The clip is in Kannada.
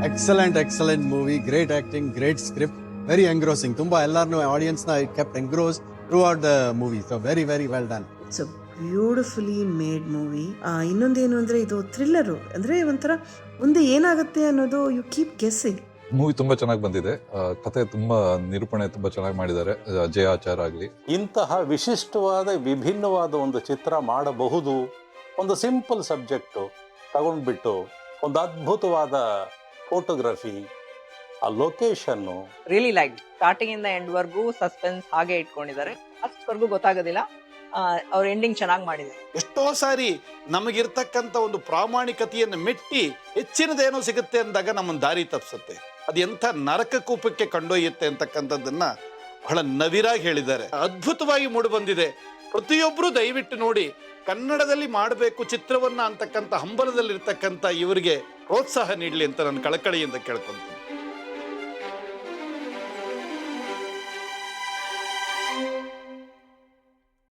Excellent movie, great acting, great script, very engrossing. ತುಂಬಾ ಎಲ್ಲಾರನ್ನೂ ಆಡಿಯನ್ಸ್ ನ kept engrossed throughout the movie. So very well done. It's a beautifully made movie. ಇನ್ನೊಂದೇನು ಅಂದ್ರೆ ಇದು ಥ್ರಿಲ್ಲರು, ಅಂದ್ರೆ ಒಂಥರ ಮುಂದೆ ಏನಾಗುತ್ತೆ ಅನ್ನೋದು ಯು ಕೀಪ್ ಗೆಸ್ಸಿಂಗ್. ಮೂವಿ ತುಂಬಾ ಚೆನ್ನಾಗಿ ಬಂದಿದೆ. ಕತೆ ತುಂಬಾ ನಿರೂಪಣೆ ತುಂಬಾ ಚೆನ್ನಾಗಿ ಮಾಡಿದ್ದಾರೆ. ಜಯ ಆಚಾರ್ ಆಗಲಿ. ಇಂತಹ ವಿಶಿಷ್ಟವಾದ ವಿಭಿನ್ನವಾದ ಒಂದು ಚಿತ್ರ ಮಾಡಬಹುದು. ಒಂದು ಸಿಂಪಲ್ ಸಬ್ಜೆಕ್ಟು ತಗೊಂಡ್ಬಿಟ್ಟು ಒಂದು ಅದ್ಭುತವಾದ ಫೋಟೋಗ್ರಫಿ, ಆ ಲೊಕೇಶನ್ನು ರಿಯಲಿ ಲೈಕ್ ಸ್ಟಾರ್ಟಿಂಗ್ ಇಂದ ಎಂಡ್ ವರ್ಗೂ ಸಸ್ಪೆನ್ಸ್ ಹಾಗೆ ಇಟ್ಕೊಂಡಿದ್ದಾರೆ. ಅಷ್ಟವರೆಗೂ ಗೊತ್ತಾಗೋದಿಲ್ಲ. ಅವ್ರ ಎಂಡಿಂಗ್ ಚೆನ್ನಾಗಿ ಮಾಡಿದ್ದಾರೆ. ಎಷ್ಟೋ ಸಾರಿ ನಮಗಿರ್ತಕ್ಕಂಥ ಒಂದು ಪ್ರಾಮಾಣಿಕತೆಯನ್ನು ಮೆಟ್ಟಿ ಹೆಚ್ಚಿನದೇನೋ ಸಿಗುತ್ತೆ ಅಂದಾಗ ನಮ್ಮನ್ನು ದಾರಿ ತಪ್ಪಿಸುತ್ತೆ. ಅದು ಎಂಥ ನರಕ ಕೂಪಕ್ಕೆ ಕೊಂಡೊಯ್ಯುತ್ತೆ ಅಂತಕ್ಕಂಥದ್ದನ್ನ ಬಹಳ ನವಿರಾಗಿ ಹೇಳಿದ್ದಾರೆ. ಅದ್ಭುತವಾಗಿ ಮೂಡಿ ಬಂದಿದೆ. ಪ್ರತಿಯೊಬ್ಬರು ದಯವಿಟ್ಟು ನೋಡಿ, ಕನ್ನಡದಲ್ಲಿ ಮಾಡಬೇಕು ಚಿತ್ರವನ್ನ ಅಂತಕ್ಕಂಥ ಹಂಬಲದಲ್ಲಿರ್ತಕ್ಕಂಥ ಇವರಿಗೆ ಪ್ರೋತ್ಸಾಹ ನೀಡಲಿ ಅಂತ ನಾನು ಕಳಕಳಿಯಿಂದ ಕೇಳ್ಕೊಂತೀನಿ.